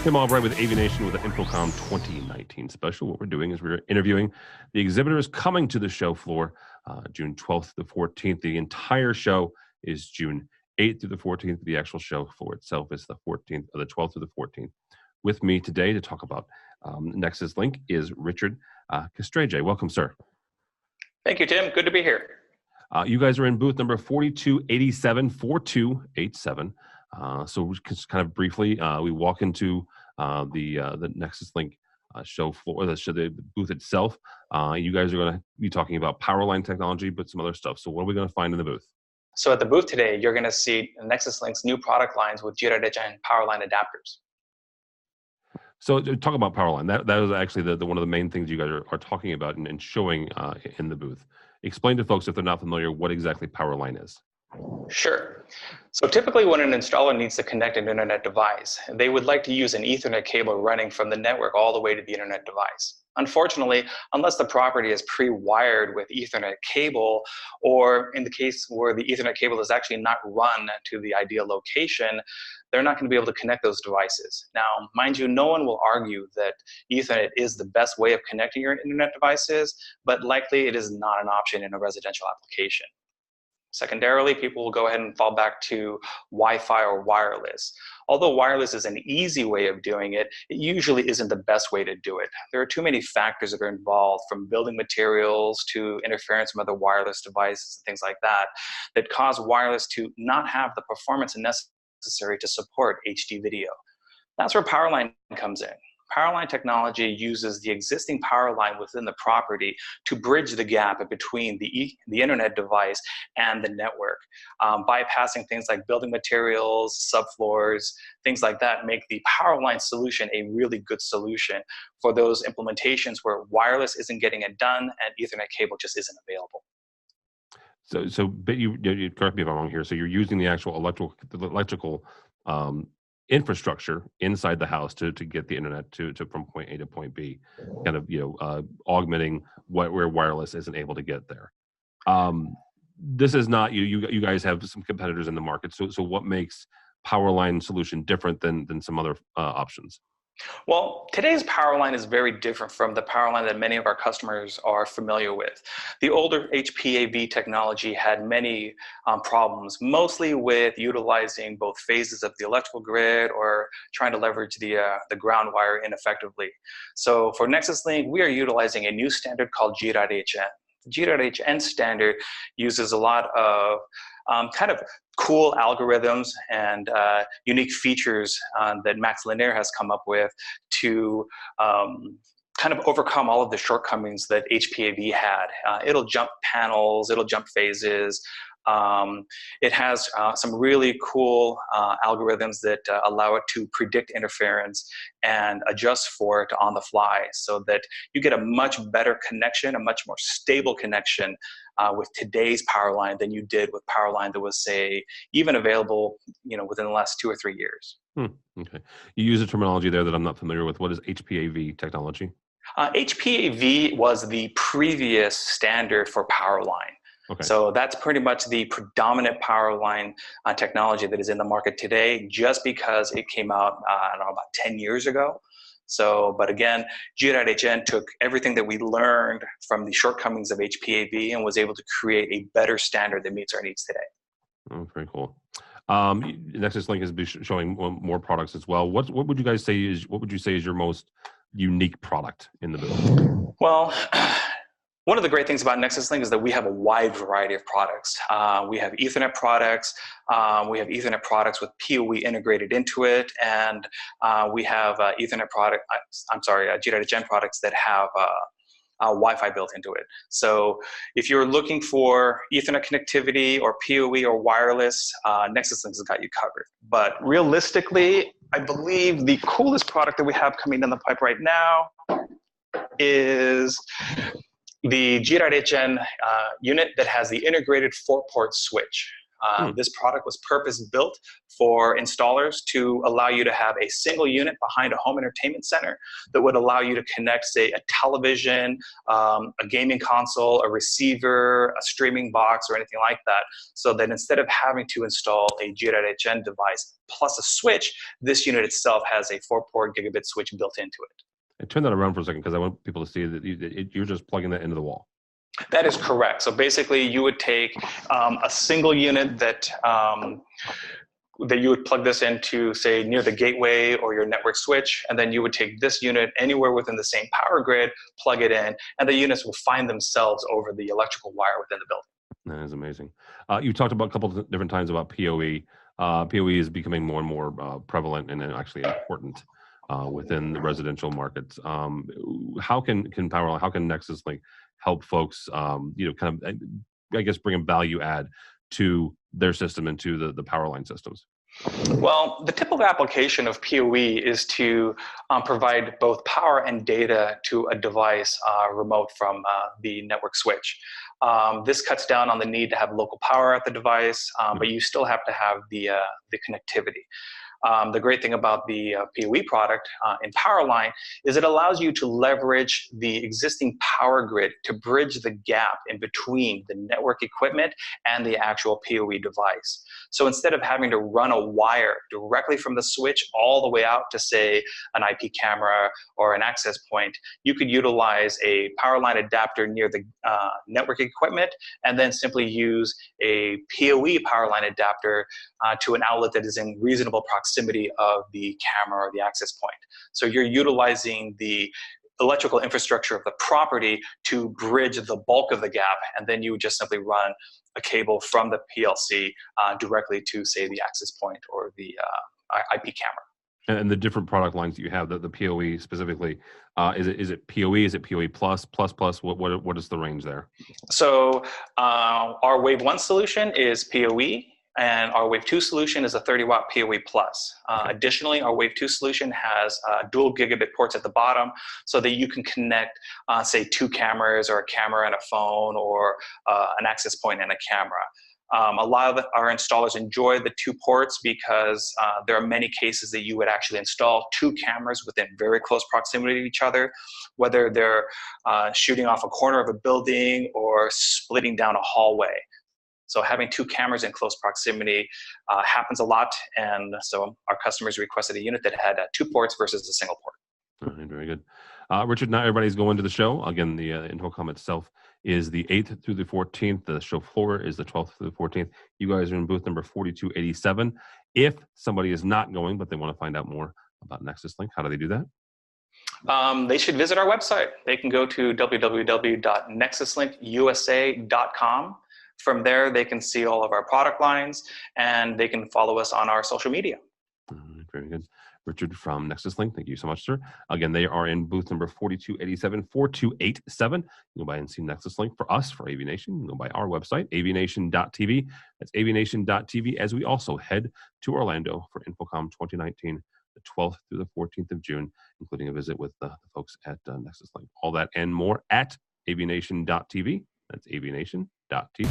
Tim Albright with Aviation with the InfoComm 2019 special. What we're doing is we're interviewing the exhibitors coming to the show floor June 12th to the 14th. The entire show is June 8th through the 14th. The actual show floor itself is the 14th, or the 12th through the 14th. With me today to talk about NexusLink is Richard Castreje. Welcome, sir. Thank you, Tim. Good to be here. You guys are in booth number 4287. So we just kind of briefly, we walk into the NexusLink show floor, the booth itself. You guys are going to be talking about Powerline technology, but some other stuff. So what are we going to find in the booth? So at the booth today, you're going to see NexusLink's new product lines with G.Edge and Powerline adapters. So talk about Powerline. That was actually the one of the main things you guys are talking about and showing in the booth. Explain to folks, if they're not familiar, what exactly Powerline is. Sure. So typically when an installer needs to connect an internet device, they would like to use an Ethernet cable running from the network all the way to the internet device. Unfortunately, unless the property is pre-wired with Ethernet cable, or in the case where the Ethernet cable is actually not run to the ideal location, they're not going to be able to connect those devices. Now, mind you, no one will argue that Ethernet is the best way of connecting your internet devices, but likely it is not an option in a residential application. Secondarily, people will go ahead and fall back to Wi-Fi or wireless. Although wireless is an easy way of doing it, it usually isn't the best way to do it. There are too many factors that are involved, from building materials to interference from other wireless devices and things like that, that cause wireless to not have the performance necessary to support HD video. That's where Powerline comes in. Powerline technology uses the existing power line within the property to bridge the gap between the internet device and the network, bypassing things like building materials, subfloors, things like that. Make the Powerline solution a really good solution for those implementations where wireless isn't getting it done and Ethernet cable just isn't available. But you correct me if I'm wrong here. So you're using the actual electrical infrastructure inside the house to get the internet to from point A to point B, kind of augmenting where wireless isn't able to get there. This is not you guys have some competitors in the market. So what makes Powerline solution different than some other options? Well, today's Powerline is very different from the Powerline that many of our customers are familiar with. The older HPAV technology had many problems, mostly with utilizing both phases of the electrical grid or trying to leverage the ground wire ineffectively. So for NexusLink, we are utilizing a new standard called G.HN. The G.HN standard uses a lot of kind of cool algorithms and unique features that MaxLinear has come up with to kind of overcome all of the shortcomings that HPAV had. It'll jump panels, it'll jump phases. It has some really cool algorithms that allow it to predict interference and adjust for it on the fly, so that you get a much better connection, a much more stable connection with today's Powerline than you did with Powerline that was, say, even available, within the last 2 or 3 years. Okay. You use a terminology there that I'm not familiar with. What is HPAV technology? HPAV was the previous standard for Powerline. Okay. So that's pretty much the predominant Powerline technology that is in the market today, just because it came out, about 10 years ago. So, but again, G.HN took everything that we learned from the shortcomings of HPAV and was able to create a better standard that meets our needs today. Oh, very cool. NexusLink is showing more products as well. What would you guys say is your most unique product in the booth? Well, one of the great things about NexusLink is that we have a wide variety of products. We have Ethernet products. We have Ethernet products with PoE integrated into it, and we have G.HN products that have Wi-Fi built into it. So if you're looking for Ethernet connectivity or PoE or wireless, NexusLink has got you covered. But realistically, I believe the coolest product that we have coming down the pipe right now is the G.HN unit that has the integrated 4-port switch. This product was purpose-built for installers to allow you to have a single unit behind a home entertainment center that would allow you to connect, say, a television, a gaming console, a receiver, a streaming box, or anything like that, so that instead of having to install a G.hn device plus a switch, this unit itself has a 4-port gigabit switch built into it. And turn that around for a second, because I want people to see that you're just plugging that into the wall. That is correct. So basically, you would take a single unit that you would plug this into, say, near the gateway or your network switch, and then you would take this unit anywhere within the same power grid, plug it in, and the units will find themselves over the electrical wire within the building. That is amazing. You talked about a couple of different times about PoE. PoE is becoming more and more prevalent and actually important within the residential markets. How can Powerline, how can NexusLink help folks, kind of, I guess, bring a value add to their system and to the Powerline systems? Well, the typical application of PoE is to provide both power and data to a device remote from the network switch. This cuts down on the need to have local power at the device, but you still have to have the connectivity. The great thing about the PoE product in Powerline is it allows you to leverage the existing power grid to bridge the gap in between the network equipment and the actual PoE device. So instead of having to run a wire directly from the switch all the way out to, say, an IP camera or an access point, you could utilize a Powerline adapter near the network equipment and then simply use a PoE Powerline adapter to an outlet that is in reasonable proximity of the camera or the access point. So you're utilizing the electrical infrastructure of the property to bridge the bulk of the gap, and then you would just simply run a cable from the PLC directly to, say, the access point or the IP camera. And the different product lines that you have, the PoE specifically, is it PoE? Is it PoE plus? What is the range there? So our Wave 1 solution is PoE, and our Wave 2 solution is a 30-watt PoE plus. Additionally, our Wave 2 solution has dual gigabit ports at the bottom so that you can connect, say, 2 cameras or a camera and a phone or an access point and a camera. A lot of our installers enjoy the 2 ports because there are many cases that you would actually install 2 cameras within very close proximity to each other, whether they're shooting off a corner of a building or splitting down a hallway. So having 2 cameras in close proximity happens a lot, and so our customers requested a unit that had 2 ports versus a single port. All right, very good. Richard, not everybody's going to the show. Again, the InfoComm itself is the 8th through the 14th. The show floor is the 12th through the 14th. You guys are in booth number 4287. If somebody is not going, but they want to find out more about NexusLink, how do they do that? They should visit our website. They can go to www.nexuslinkusa.com. From there, they can see all of our product lines, and they can follow us on our social media. Very good. Richard from NexusLink, thank you so much, sir. Again, they are in booth number 4287, 4287. You can go by and see NexusLink for us, for AVNation. You can go by our website, avnation.tv. That's avnation.tv, as we also head to Orlando for InfoComm 2019, the 12th through the 14th of June, including a visit with the folks at NexusLink. All that and more at avnation.tv. That's avnation.tv.